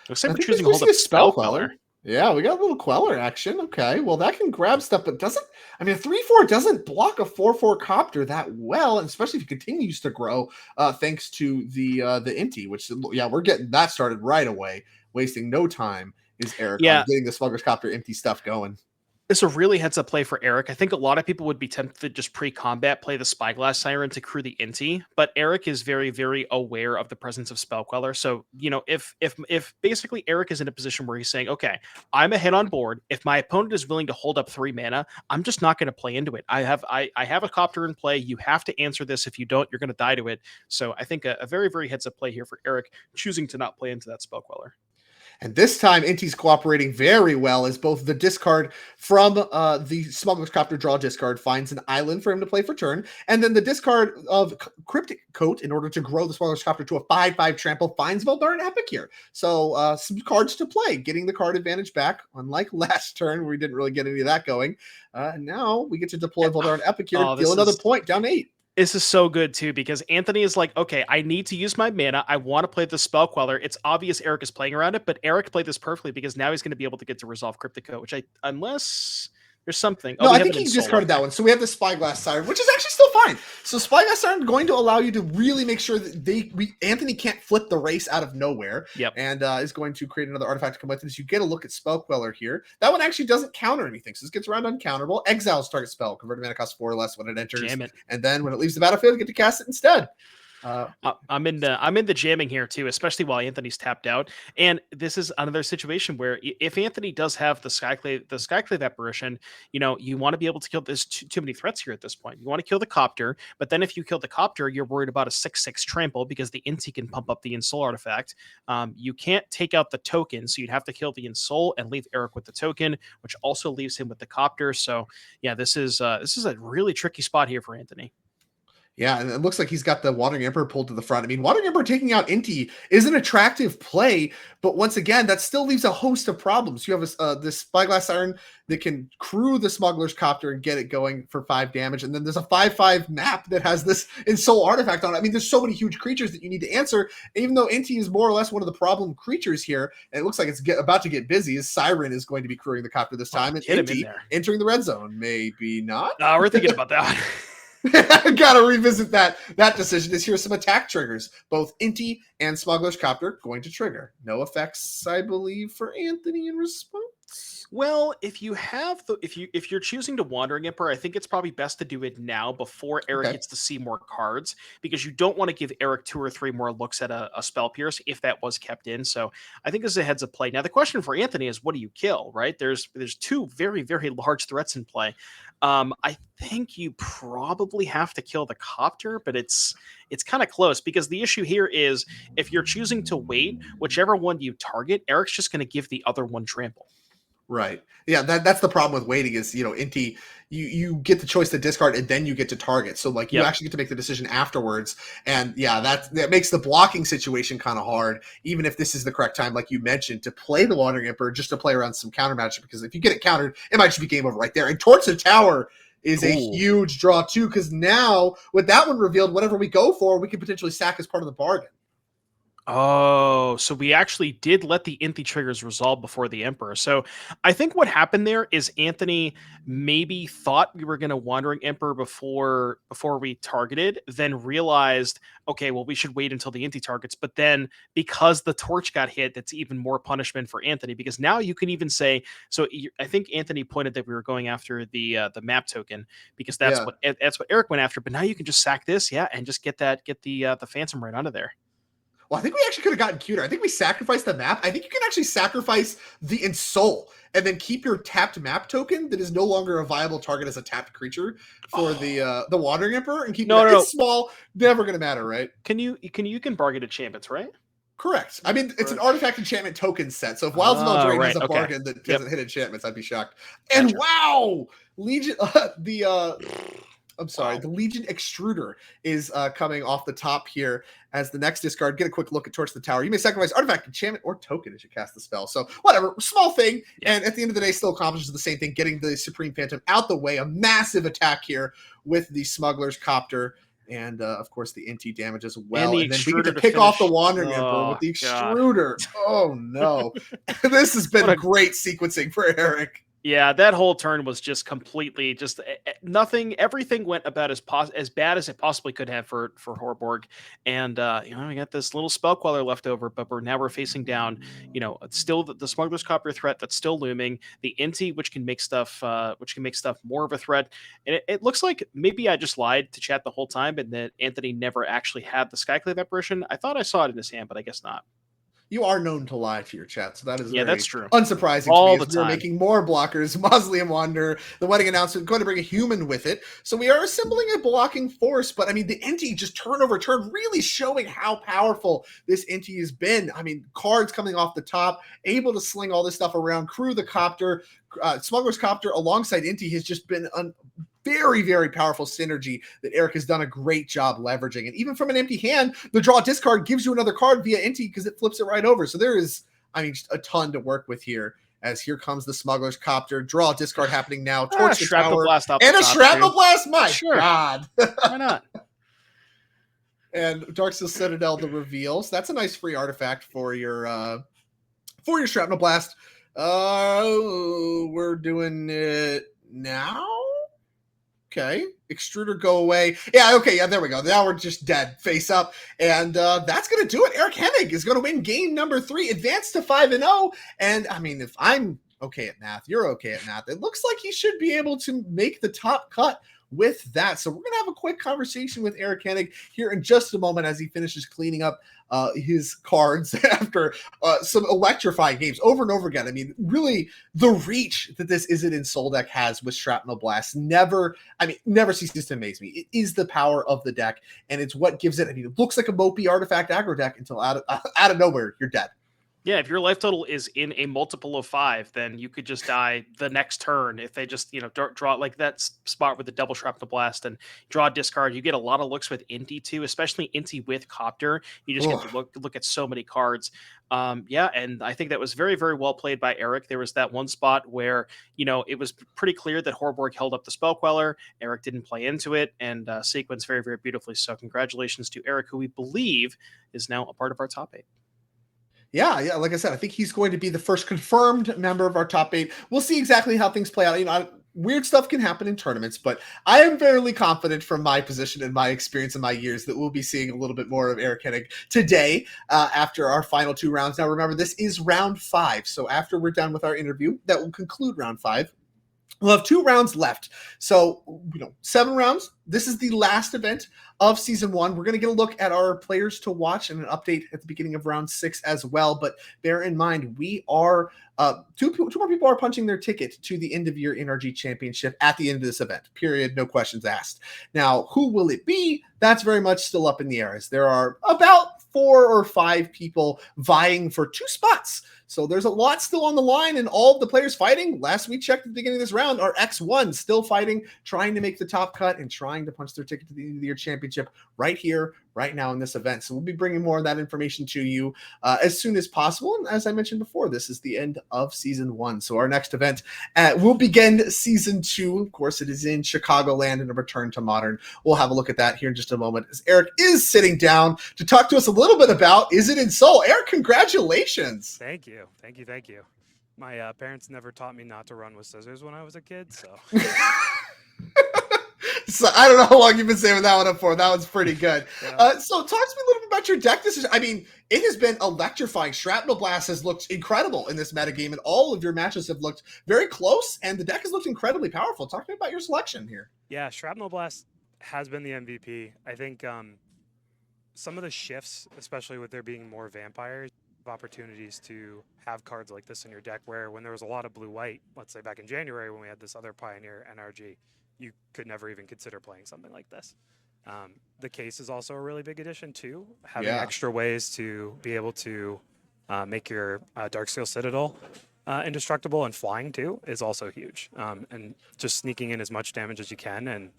Speaker 2: Looks like we're choosing to hold up Spell Queller.
Speaker 1: Yeah, we got a little Queller action. Okay, well, that can grab stuff, but doesn't... I mean, a 3/4 doesn't block a 4/4 Copter that well, and especially if it continues to grow, thanks to the Inti, which, yeah, we're getting that started right away. Wasting no time is Eric on getting the Smuggler's Copter Inti stuff going.
Speaker 2: It's a really heads-up play for Eric. I think a lot of people would be tempted to just pre-combat play the Spyglass Siren to crew the Inti, but Eric is very, very aware of the presence of Spell Queller. So, if basically Eric is in a position where he's saying, okay, I'm ahead on board. If my opponent is willing to hold up 3 mana, I'm just not going to play into it. I have a Copter in play. You have to answer this. If you don't, you're going to die to it. So I think a very, very heads-up play here for Eric, choosing to not play into that Spell Queller.
Speaker 1: And this time, Inti's cooperating very well as both the discard from the Smuggler's Copter draw discard finds an island for him to play for turn, and then the discard of Cryptic Coat in order to grow the Smuggler's Copter to a 5/5 trample finds Voldaren Epic here. So some cards to play, getting the card advantage back, unlike last turn where we didn't really get any of that going. Now we get to deploy Voldaren Epic here, deal another point, down 8.
Speaker 2: This is so good, too, because Anthony is like, okay, I need to use my mana. I want to play the Spell Queller. It's obvious Eric is playing around it, but Eric played this perfectly because now he's going to be able to get to resolve Cryptic Coat, which unless there's something.
Speaker 1: No, I think he discarded that one. So we have the Spyglass Siren, which is actually still fine. So Spyglass Siren going to allow you to really make sure that Anthony can't flip the race out of nowhere.
Speaker 2: Yep.
Speaker 1: And is going to create another artifact to come with it. So you get a look at Spell Queller here. That one actually doesn't counter anything. So this gets around uncounterable. Exiles target spell. Converted mana costs 4 or less when it enters.
Speaker 2: Jam it.
Speaker 1: And then when it leaves the battlefield, you get to cast it instead.
Speaker 2: I'm in the jamming here too, especially while Anthony's tapped out. And this is another situation where if Anthony does have the Skyclave Apparition, you want to be able to kill. There's too many threats here at this point. You want to kill the Copter, but then if you kill the Copter, you're worried about a 6/6 trample because the Inti can pump up the Ensoul artifact. You can't take out the token, so you'd have to kill the Ensoul and leave Eric with the token, which also leaves him with the Copter. So yeah, this is a really tricky spot here for Anthony.
Speaker 1: Yeah, and it looks like he's got the Wandering Emperor pulled to the front. I mean, Wandering Emperor taking out Inti is an attractive play, but once again, that still leaves a host of problems. You have this Spyglass Siren that can crew the Smuggler's Copter and get it going for 5 damage, and then there's a 5/5 map that has this Ensoul artifact on it. I mean, there's so many huge creatures that you need to answer, even though Inti is more or less one of the problem creatures here, and it looks like it's about to get busy. His Siren is going to be crewing the Copter this time, and Inti entering the red zone. Maybe not.
Speaker 2: No, we're thinking about that.
Speaker 1: Gotta revisit that decision. Is here some attack triggers. Both Inti and Smuggler's Copter going to trigger. No effects, I believe, for Anthony in response.
Speaker 2: Well, if you're choosing to Wandering Emperor, I think it's probably best to do it now before Eric gets to see more cards, because you don't want to give Eric 2 or 3 more looks at a Spell Pierce if that was kept in. So I think this is a heads up play. Now the question for Anthony is, what do you kill? Right? There's 2 very, very large threats in play. I think you probably have to kill the Copter, but it's kind of close, because the issue here is if you're choosing to wait, whichever one you target, Eric's just going to give the other one trample.
Speaker 1: Right. Yeah, that's the problem with waiting is, Inti, you get the choice to discard and then you get to target. So like you
Speaker 2: Yep.
Speaker 1: actually get to make the decision afterwards. And yeah, that makes the blocking situation kind of hard, even if this is the correct time, like you mentioned, to play the Wandering Emperor just to play around some counter matchup. Because if you get it countered, it might just be game over right there. And Torch the Tower is a
Speaker 2: Ooh.
Speaker 1: huge draw too, because now with that one revealed, whatever we go for, we can potentially sack as part of the bargain.
Speaker 2: Oh, so we actually did let the Inti triggers resolve before the Emperor. So I think what happened there is Anthony maybe thought we were going to Wandering Emperor before we targeted, then realized, okay, well, we should wait until the Inti targets. But then because the torch got hit, that's even more punishment for Anthony, because now you can even say, so I think Anthony pointed that we were going after the map token, because that's
Speaker 1: Yeah.
Speaker 2: what Eric went after. But now you can just sack this, yeah, and just get the Phantom right out of there.
Speaker 1: Well, I think we actually could have gotten cuter. I think we sacrificed the map. I think you can actually sacrifice the Insole and then keep your tapped map token that is no longer a viable target as a tapped creature for the Wandering Emperor and keep
Speaker 2: No,
Speaker 1: it.
Speaker 2: no, no.
Speaker 1: It's small, never going to matter, right?
Speaker 2: You can bargain enchantments, right?
Speaker 1: Correct. I mean, it's an artifact enchantment token set. So if Wilds of Eldraine
Speaker 2: Right.
Speaker 1: has a
Speaker 2: Okay.
Speaker 1: bargain that
Speaker 2: Yep.
Speaker 1: doesn't hit enchantments, I'd be shocked.
Speaker 2: Gotcha.
Speaker 1: And wow, Legion, I'm sorry,
Speaker 2: Wow.
Speaker 1: the Legion Extruder is coming off the top here as the next discard. Get a quick look at Torch the Tower. You may sacrifice artifact, enchantment, or token as you cast the spell. So whatever, small thing.
Speaker 2: Yeah.
Speaker 1: And at the end of the day, still accomplishes the same thing, getting the Supreme Phantom out the way. A massive attack here with the Smuggler's Copter. And of course, the Inti damage as well.
Speaker 2: the
Speaker 1: And then we get
Speaker 2: Extruder
Speaker 1: to
Speaker 2: to
Speaker 1: pick off the
Speaker 2: finish.
Speaker 1: Wandering Emperor
Speaker 2: Oh,
Speaker 1: with the
Speaker 2: God.
Speaker 1: Extruder. Oh no. This has been
Speaker 2: What a-
Speaker 1: great sequencing for Eric.
Speaker 2: Yeah, that whole turn was just completely just nothing. Everything went about as bad as it possibly could have for Horborg, and we got this little spell queller left over, but we're facing down, still the Smuggler's Copter threat that's still looming, the Inti which can make stuff more of a threat, and it looks like maybe I just lied to chat the whole time, and that Anthony never actually had the Skyclave apparition. I thought I saw it in his hand, but I guess not.
Speaker 1: You are known to lie to your chat, so that is very
Speaker 2: That's true.
Speaker 1: unsurprising
Speaker 2: All
Speaker 1: to me.
Speaker 2: the
Speaker 1: As we're
Speaker 2: time.
Speaker 1: making more blockers. Mausoleum Wanderer, the wedding announcement, going to bring a human with it. So we are assembling a blocking force, but I mean, the Inti just turn over turn, really showing how powerful this Inti has been. I mean, cards coming off the top, able to sling all this stuff around, crew the copter, Smuggler's Copter alongside Inti has just been very, very powerful synergy that Eric has done a great job leveraging. And even from an empty hand, the draw discard gives you another card via Inti because it flips it right over. So there is, just a ton to work with here. As here comes the Smuggler's Copter, draw discard happening now, Torch the
Speaker 2: Shrapnel
Speaker 1: Tower,
Speaker 2: Blast
Speaker 1: and a Shrapnel Blast. My
Speaker 2: Sure.
Speaker 1: God,
Speaker 2: why not?
Speaker 1: And Darksteel Citadel, the reveal. So that's a nice free artifact for your Shrapnel Blast. We're doing it now. Okay, Extruder, go away. Yeah, okay, yeah, there we go. Now we're just dead, face up. And that's going to do it. Eric Hennig is going to win game number 3, advance to 5-0. And, I mean, if I'm okay at math, you're okay at math. It looks like he should be able to make the top cut with that. So we're going to have a quick conversation with Eric Hennig here in just a moment as he finishes cleaning up his cards after some electrifying games over and over again. I mean, really, the reach that this Izzet Ensoul deck has with Shrapnel Blast never ceases to amaze me. It is the power of the deck, and it's what gives it. I mean, it looks like a mopey artifact aggro deck until out of nowhere, you're dead.
Speaker 2: Yeah, if your life total is in a multiple of 5, then you could just die the next turn if they just, draw like that spot with the double Shrapnel Blast and draw a discard. You get a lot of looks with Inti too, especially Inti with Copter. You just get to look at so many cards. And I think that was very, very well played by Eric. There was that one spot where, it was pretty clear that Horborg held up the Spell Queller. Eric didn't play into it and sequenced very, very beautifully. So congratulations to Eric, who we believe is now a part of our top 8.
Speaker 1: Yeah. Like I said, I think he's going to be the first confirmed member of our top 8. We'll see exactly how things play out. Weird stuff can happen in tournaments, but I am fairly confident from my position and my experience and my years that we'll be seeing a little bit more of Eric Hennig today after our final 2 rounds. Now, remember, this is round 5. So after we're done with our interview, that will conclude round 5. We'll have 2 rounds left. So, 7 rounds. This is the last event of season 1. We're going to get a look at our players to watch and an update at the beginning of round 6 as well. But bear in mind, we are two more people are punching their ticket to the end of year NRG championship at the end of this event. Period. No questions asked. Now, who will it be? That's very much still up in the air, as there are about 4 or 5 people vying for 2 spots So there's a lot still on the line, and all of the players fighting, last we checked at the beginning of this round, are X1 still fighting, trying to make the top cut and trying to punch their ticket to the end of the year championship right here, right now in this event. So we'll be bringing more of that information to you as soon as possible. And as I mentioned before, this is the end of season 1. So our next event will begin season 2. Of course, it is in Chicagoland and a return to Modern. We'll have a look at that here in just a moment as Eric is sitting down to talk to us a little bit about Is It in Seoul? Eric, congratulations.
Speaker 3: Thank you. My parents never taught me not to run with scissors when I was a kid, so.
Speaker 1: So I don't know how long you've been saving that one up for. That one's pretty good.
Speaker 3: Yeah.
Speaker 1: So talk to me a little bit about your deck decision. I mean, it has been electrifying. Shrapnel Blast has looked incredible in this metagame, and all of your matches have looked very close, and the deck has looked incredibly powerful. Talk to me about your selection here.
Speaker 3: Yeah, Shrapnel Blast has been the MVP. I think some of the shifts, especially with there being more vampires, opportunities to have cards like this in your deck, where when there was a lot of blue-white, let's say back in January when we had this other Pioneer NRG, you could never even consider playing something like this. The case is also a really big addition too. Having extra ways to be able to make your Darksteel Citadel indestructible, and flying too is also huge. And just sneaking in as much damage as you can, and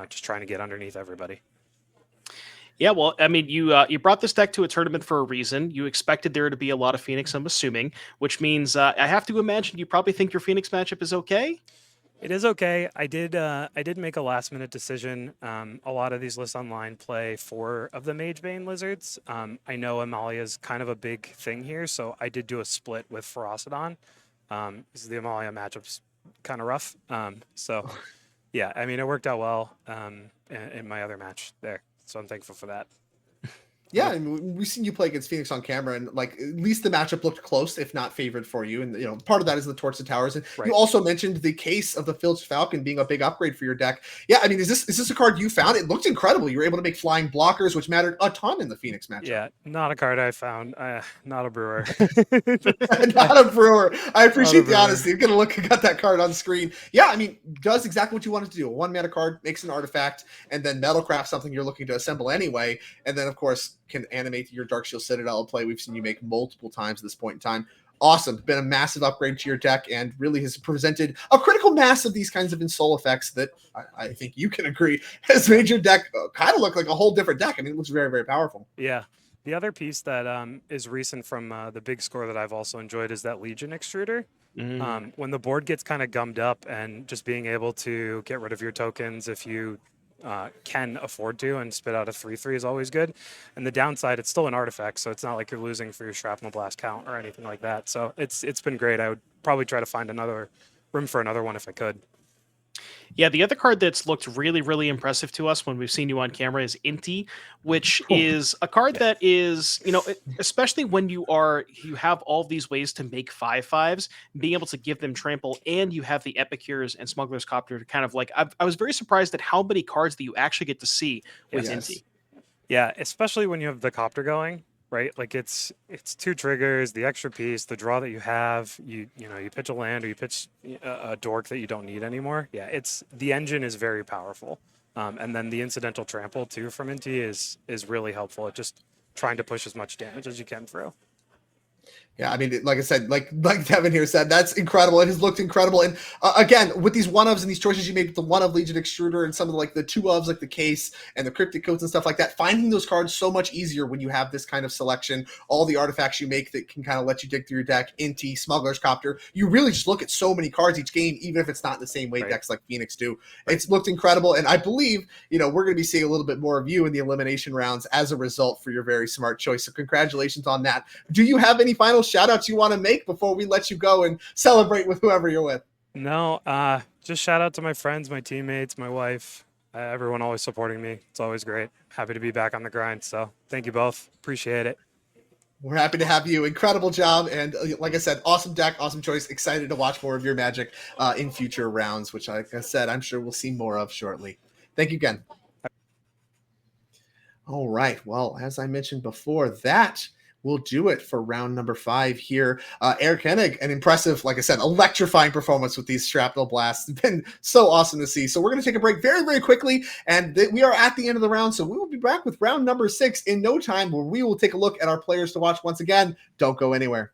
Speaker 3: just trying to get underneath everybody.
Speaker 2: Yeah, well, I mean, you brought this deck to a tournament for a reason. You expected there to be a lot of Phoenix, I'm assuming, which means I have to imagine you probably think your Phoenix matchup is okay.
Speaker 3: It is okay. I did make a last minute decision. A lot of these lists online play 4 of the Magebane Lizards. I know Amalia is kind of a big thing here, so I did do a split with Ferocidon. Because the Amalia matchup's kind of rough. So yeah, I mean, it worked out well in my other match there. So I'm thankful for that.
Speaker 1: Yeah, I mean, we've seen you play against Phoenix on camera, and like at least the matchup looked close, if not favored for you. And part of that is the Torch to Towers. And you also mentioned the case of the Filched Falcon being a big upgrade for your deck. Yeah, I mean, is this a card you found? It looked incredible. You were able to make flying blockers, which mattered a ton in the Phoenix matchup.
Speaker 3: Yeah, not a card I found. Not a brewer.
Speaker 1: Not a brewer. I appreciate the honesty. You're gonna look. I got that card on screen. Yeah, I mean, does exactly what you wanted to do. A 1-mana card makes an artifact, and then Metalcraft something you're looking to assemble anyway, and then of course can animate your Darksteel Citadel play we've seen you make multiple times at this point in time. Awesome. Been a massive upgrade to your deck, and really has presented a critical mass of these kinds of in-soul effects that I think you can agree has made your deck kind of look like a whole different deck. I mean, it looks very, very powerful.
Speaker 3: Yeah. The other piece that is recent from the big score that I've also enjoyed is that Legion Extruder. When the board gets kind of gummed up, and just being able to get rid of your tokens if you can afford to, and spit out a 3/3 is always good. And the downside, it's still an artifact, so it's not like you're losing for your Shrapnel Blast count or anything like that. So it's been great. I would probably try to find another room for another one if I could.
Speaker 2: Yeah, the other card that's looked really, really impressive to us when we've seen you on camera is Inti, which is a card that is, especially when you have all these ways to make 5/5s, being able to give them trample, and you have the Epicures and Smuggler's Copter to kind of like, I was very surprised at how many cards that you actually get to see with Inti.
Speaker 3: Yeah, especially when you have the Copter going. Right, like it's 2 triggers, the extra piece, the draw that you have. You pitch a land, or you pitch a dork that you don't need anymore. Yeah, the engine is very powerful, and then the incidental trample too from Inti is really helpful at just trying to push as much damage as you can through.
Speaker 1: Yeah, I mean, like I said, like Devin here said, that's incredible. It has looked incredible. And again, with these 1-ofs and these choices you made with the 1-of Legion Extruder and some of the 2-ofs like the Case and the Cryptic Codes and stuff like that, finding those cards so much easier when you have this kind of selection, all the artifacts you make that can kind of let you dig through your deck, Inti, Smuggler's Copter. You really just look at so many cards each game, even if it's not in the same way decks like Phoenix do. It's looked incredible. And I believe, we're going to be seeing a little bit more of you in the elimination rounds as a result for your very smart choice. So congratulations on that. Do you have any final shout outs you want to make before we let you go and celebrate with whoever you're with?
Speaker 3: No, just shout out to my friends, my teammates, my wife, everyone always supporting me. It's always great. Happy to be back on the grind. So thank you both. Appreciate it.
Speaker 1: We're happy to have you. Incredible job. And like I said, awesome deck, awesome choice. Excited to watch more of your magic in future rounds, which, like I said, I'm sure we'll see more of shortly. Thank you again. All right. Well, as I mentioned before, that will do it for round number 5 here. Eric Hennig, an impressive, like I said, electrifying performance with these Shrapnel Blasts. It's been so awesome to see. So we're going to take a break very, very quickly, and we are at the end of the round, so we will be back with round number 6 in no time, where we will take a look at our players to watch once again. Don't go anywhere.